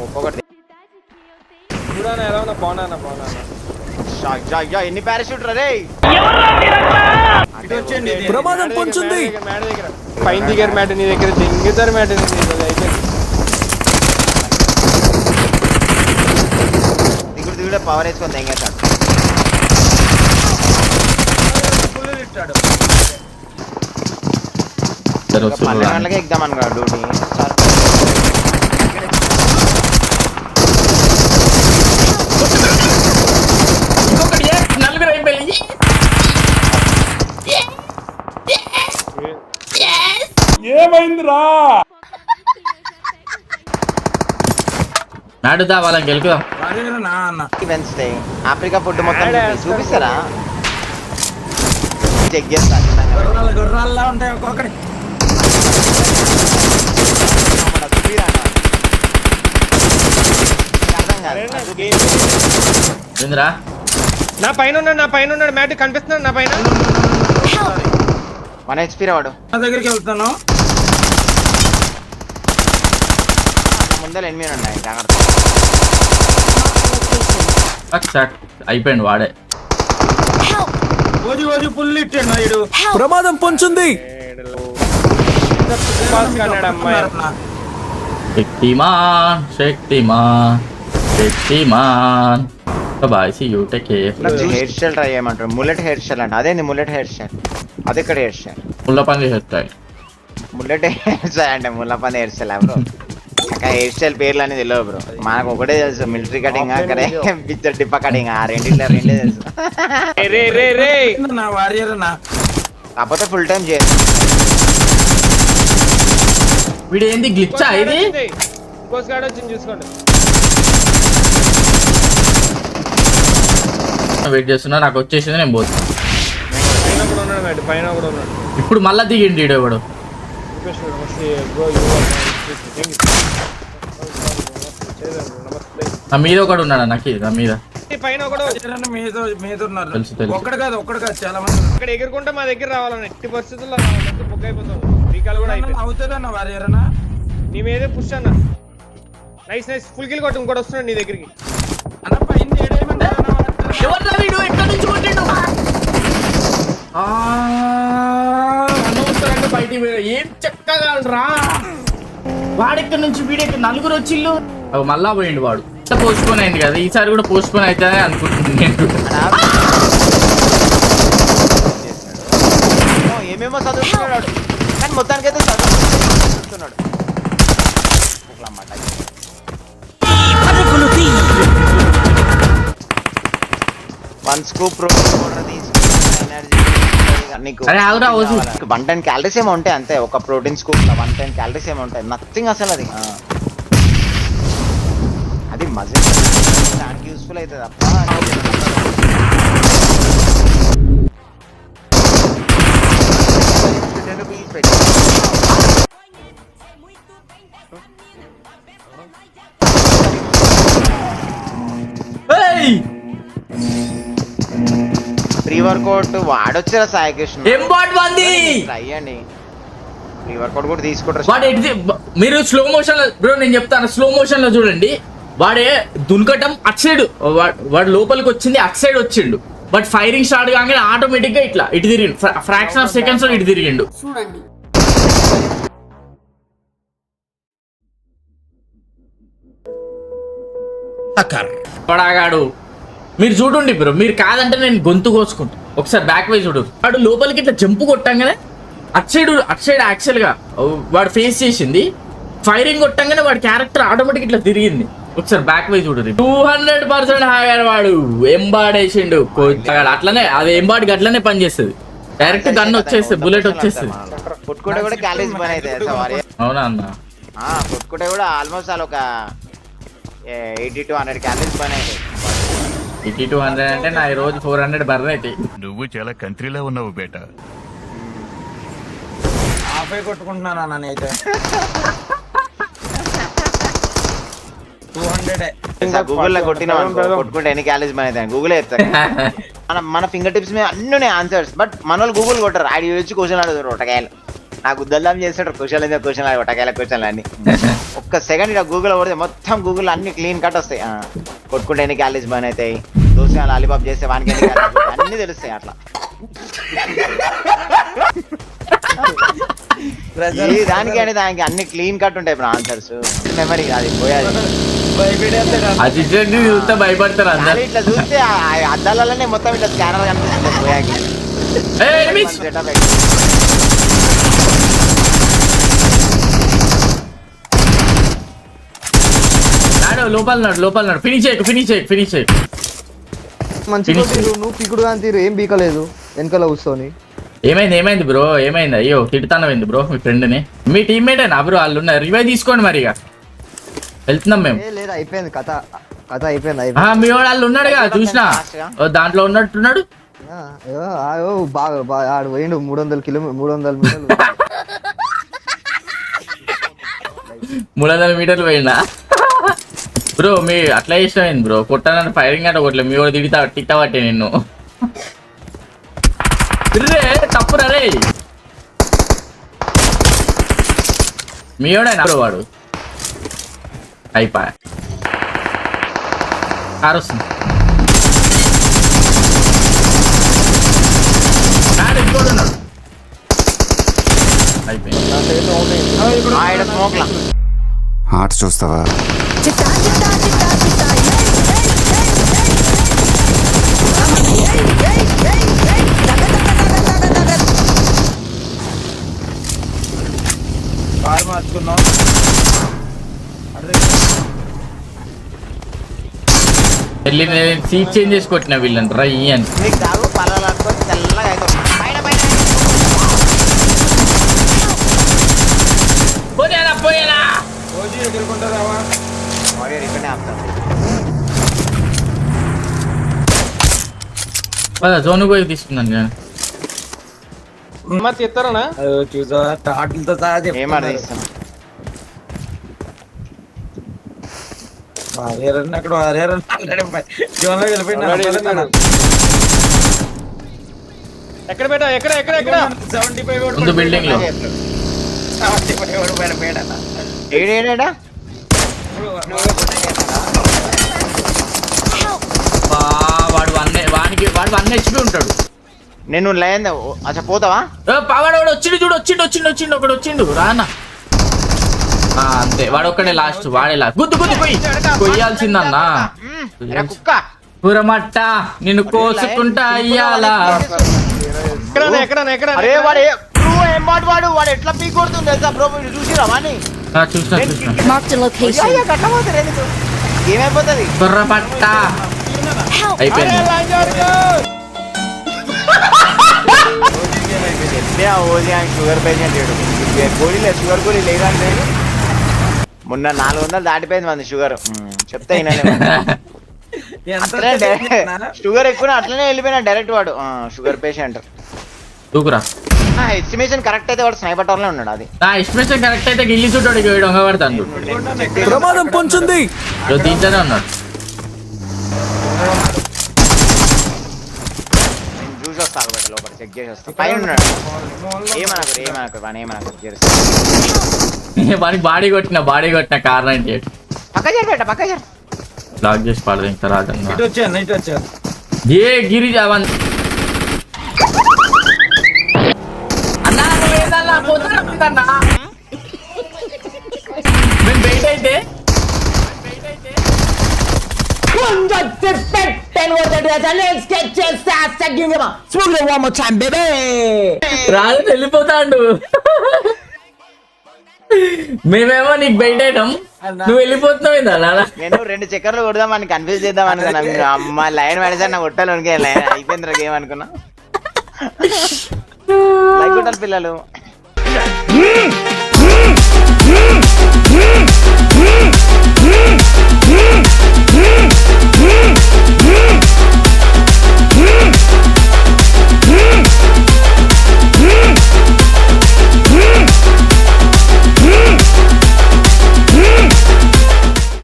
ఒక్కొక్కటి ఎలా ఉన్నా బాగున్నా ఎన్ని పారాషూట్ రే ప్రమాదం పొంచుంది. పైన దిగారు మ్యాట్ నీ దగ్గర దింగుతారు మ్యాట్ దిగుడు పవర్ వేసుకొని దింగేస్తాడు. 12 గంటలకే ఎగ్దాం అనుకో డ్యూటీ. ఏమైందిరా నాడుదా వాళ్ళకి గెలుకుదాం. వెన్స్డే ఆఫ్రికా ఫుడ్ మొత్తం చూపిస్తారా? చెక్ చేస్తా. గుర్రాల్లో ఉంటాయి ఒక్కొక్కటి. అర్థం కాదు. ఏందిరా నా పైన ఉన్నాడు మ్యాట్ కనిపిస్తున్నాడు నా పైన. 1 HP రావాడు. నా దగ్గరికి వెళ్తాను. ముందర ఎనిమిది ఉన్నాయి జాగ్రత్త. అయిపోయింది వాడే. ఓజు పుల్లు ఇట్టాడు నాయుడు. ప్రమాదం పొంచుంది. శక్తిమాన్ బాయ్స్ యూటకే హెయిర్ స్టైల్ ట్రై చేయమంటారు. ముల్లెట్ హెయిర్ స్టైల్ అంటే అదే ముల్లెట్ హెయిర్ స్టైల్. అది ఇక్కడ హెయిర్ స్టైల్ ముళ్ళ పని చేస్తాయి. ముల్లెట్ హెయిర్ స్టైల్ అంటే ముల్ల పని హెయిర్ స్టైల్ బ్రో. అక్కడ హెయిర్ స్టైల్ పేర్లు అనేది తెలియదు బ్రో. మనకు ఒకటే తెలుసు, మిలిటరీ కటింగ్ అక్కడే పిక్చర్ టిప్ప కటింగ్. ఆ రెండింటిలో తెలుసు. నా వారియర్ నా కాకపోతే ఫుల్ టైం చేయాలి. వీడు ఏంది గ్లిచ్చా ఇది? వచ్చింది చూసుకోండి. వెయిట్ చేస్తున్నా, నాకు వచ్చేసింది, నేను పోతున్నా. పైన కూడా ఉన్నాడు. ఇప్పుడు మళ్ళా దిగిండి ఈడెవడు. నా మీద ఒకడు ఉన్నాడు. నాకు నా మీద పైన తెలుసు తెలుసు. ఒక్కడు కాదు చాలా మంది ఇక్కడ ఎగురుకుంటే మా దగ్గర రావాలని ఎట్టి పరిస్థితుల్లో బుక్ అయిపోతాం. రీకాల్ కూడా అవుతుందన్న వారియరనా. నీ మీదే పుష్ అన్న. నైస్ ఫుల్ కిల్ కొట్టు. ఇంకోటి వస్తున్నాడు నీ దగ్గరికి. అన్న పైన బయటికి ఏం చక్కగా రా. వాడెక్కడి నుంచి వీడెక్కడ నలుగురు వచ్చిళ్ళు. మళ్ళా పోయిండు వాడు. పోస్ట్ పోన్ అయింది కదా, ఈసారి కూడా పోస్ట్ పోన్ అవుతుందని అనుకుంటున్నాను. ఏమేమో చదువుతున్నాడు కానీ మొత్తానికి అయితే చదువుతున్నాడు. వన్ స్కూప్ అరే ఆగురా ఓజు. 110 క్యాలరీస్ ఏమో ఉంటాయి అంతే. ఒక ప్రోటీన్ స్కూప్ లో 110 క్యాలరీస్ ఏమో ఉంటాయి. నథింగ్ అసలు. అది మజిల్ దానికి యూస్ఫుల్ అవుతుంది తప్ప. ప్రీ వర్కౌట్ వాడొచ్చారా సాయి కృష్ణ? ట్రై అండి. ప్రీ వర్కౌట్ కూడా తీసుకుంటారు. మీరు స్లో మోషన్ లో బ్రో, నేను చెప్తాను. స్లో మోషన్ లో చూడండి, వాడే దునకటం అట్ సైడ్, వాడు లోపలికి వచ్చింది అట్ సైడ్ వచ్చిండు. బట్ ఫైరింగ్ స్టార్ట్ కాగానే ఆటోమేటిక్ గా ఇట్లా ఇటు తిరిగిండు. ఫ్రాక్షన్ ఆఫ్ సెకండ్స్ లో ఇటు తిరిగిండు. చూడండి పడాగాడు. మీరు చూడండి బ్రో, మీరు కాదంటే నేను గొంతు కోసుకుంటా. ఒకసారి బ్యాక్ వై చూడు. వాడు లోపలికి ఇట్లా జంపు కొట్టంగానే అట్ సైడ్ యాక్చువల్ గా వాడు ఫేస్ చేసింది. ఫైరింగ్ కొట్టంగానే వాడి క్యారెక్టర్ ఆటోమేటిక్ ఇట్లా తిరిగింది. ఒకసారి బ్యాక్ వై చూడు. 200% హాగాడు వాడు. ఎంబాడేసిండు అట్లనే. అది ఎంబాడికి అట్లనే పనిచేస్తుంది. డైరెక్ట్ గన్ వచ్చేస్తుంది, బుల్లెట్ వచ్చేస్తుంది. కొట్టుకుంటే కూడా క్యాలరీస్ పని అవుతాయి. అవునా అన్న? కొట్టుకుంటే కూడా ఆల్మోస్ట్ అలా ఒక 80 to 100 క్యాలరీస్ పని అవుతాయి. 80 to 100 అంటే నా ఈ రోజు 400 బర్న్ అవుతాయి. నువ్వు చాలా కంట్రీలో ఉన్నావు బేటా. ఆఫే కొట్టుకుంటున్నాను అన్న నేనైతే. 200 గూగుల్ లో కొట్టుకుంటే ఎన్ని క్యాలరీస్ పని అవుతాయి గూగుల్ చెప్తారు. మన ఫింగర్ టిప్స్ మీద అన్నీ ఆన్సర్స్. బట్ మన వాళ్ళు గూగుల్ కొట్టారు. ఆడి వచ్చి క్వశ్చన్ అడుగుతారు. ఒకటకాయలు నాకు ఉద్దల్లం చేస్తాడు క్వశ్చన్ ఒటకాయల క్వశ్చన్లు అన్ని ఒక్క సెకండ్ ఇలా గూగుల్ కొడితే మొత్తం గూగుల్ అన్ని క్లీన్ కట్ వస్తాయి కొట్టుకుంటే ఎన్ని క్యాలరీస్ బర్న్ అవుతాయి దోశ లాలీపాప్ చేస్తే వానికి ఎన్ని calories ఉంటాయి, అన్ని తెలుస్తాయి అట్లా ఈ దానికి అని దానికి అన్ని క్లీన్ కట్ ఉంటాయి ఇప్పుడు ఆన్సర్స్ మెమరీ అది పోయాది అది చూస్తే భయపడతారు అందరు. ఖాళీ ఇట్లా చూస్తే ఆ అద్దాలలోనే మొత్తం ఇట్లా స్కానర్ కనిపిస్తుంది పోయాకి ఏయ్, మిస్. లోపల నాడు ఫినిష్ చేయకు మంచిగా తీరు, నువ్వు పికుడు కానీ తీరు ఏం బీకలేదు వెనకాల కూర్చొని. ఏమైంది బ్రో ఏమైంది? అయ్యో తిడతానమైంది బ్రో మీ ఫ్రెండ్ని. మీ టీమ్మేటేనా బ్రో? వాళ్ళు ఉన్నారు, రివైవ్ తీసుకోండి మరి. ఇక వెళ్తున్నాం మేము. లేదు అయిపోయింది కథ అయిపోయింది మీ వాడు వాళ్ళు ఉన్నాడుగా చూసినా, దాంట్లో ఉన్నట్టున్నాడు. బాగా ఆడు పోయిండు 300 మీటర్లు 300 మీటర్లు పోయిందా బ్రో? మీ అట్లా ఇష్టమైంది బ్రో, కొట్టానని ఫైరింగ్ అంటే కొట్టలేదు. మీ వాడు తిట్టబట్టే నిన్ను. తప్పురా రే, మీ వాడైనా బ్రో వాడు. అయిపోయా కారు వస్తుంది. ఇంకోటి ఉన్నాడు. అయిపోయింది. స్మోక్ లా ఆట చూస్తావా? కారు మార్చుకున్నాం. వెళ్ళి నేను సీట్ చేంజ్ చేసి కొట్టిన వీళ్ళని రై అని. నీకు తాగు పలాలనుకొని తెల్లగా అవుతుంది పోయేనా రోజు ఎదుర్కొంటారావా? వాడియో ఇక్కడనే ఆపుతాను. జోన్ పోయి తీసుకున్నాను నేను. మరి చెప్తారనా చూసా ఆటలతో సహా ఏమాట తీస్తాను అక్కడ జోన్లో వెళ్ళిపోయినా. ఎక్కడ పెట్టా ఎక్కడ 75 ముందు బిల్డింగ్ లో ఏడేడా వాడు వాడికి 1 HP ఉంటాడు. నేను లైన్ అచ్చా పోతావా? వాడు వచ్చిండు ఒకడు వచ్చిండు రానా. అంతే వాడు ఒక్కడే లాస్ట్, వాడే లాస్ట్. గుద్దు పోయి కొయ్యాల్సిందన్నా. కుక్క పురమట్ట నిన్ను కోసుకుంటా అయ్యాలా. అరే వాడు వాడు వాడు ఎట్లా పీ కొడుతుంది తెలుసా బ్రో? చూసిరా వాడిని? చూసిన Marked a location. ఏమైపోతుంది? పుర్రపట్ట అయిపోయింది. షుగర్ పేషెంట్ గోళీలే షుగర్ గోళీ లేదా మొన్న 400 దాటిపోయింది మంది షుగర్. చెప్తే షుగర్ ఎక్కువ అట్లనే వెళ్ళిపోయినా డైరెక్ట్ వాడు షుగర్ పేషెంట్. దూకురా. ఎస్టిమేషన్ కరెక్ట్ అయితే వాడు స్నైపర్ టవర్ లో ఉన్నాడు. అది నా ఎస్టిమేషన్ కరెక్ట్ అయితే గిల్లి చుట్టాడు దొంగ పడతాను. ప్రమాదం పొంచుంది. దీంట్లోనే ఉన్నాడు. నేను చూసి వస్తాను బట్ లోపల చెక్ చేసి వస్తాను. పైన ఉన్నాడు. ఏమనకు వాడికి బాడీ కొట్టిన కార్ 98 పక్క జర లాక్ చేసి పడదు ఇంకా రాజన్న. ఇటు వచ్చాను ఏ గిరి అవన్ మేము బయట అయితే రాజు వెళ్ళిపోతాడు. మేమేమో నీకు బయట నువ్వు వెళ్ళిపోతున్నావు నాన్న. నేను 2 చక్కర్లు కొడదామని కన్ఫ్యూజ్ చేద్దాం అనుకున్నా. అమ్మ లైన్ పడేసారి నాకు కొట్టాలి లైన్ అయిపోయింది గేమ్ అనుకున్నా. లైక్ కొట్టాలి పిల్లలు.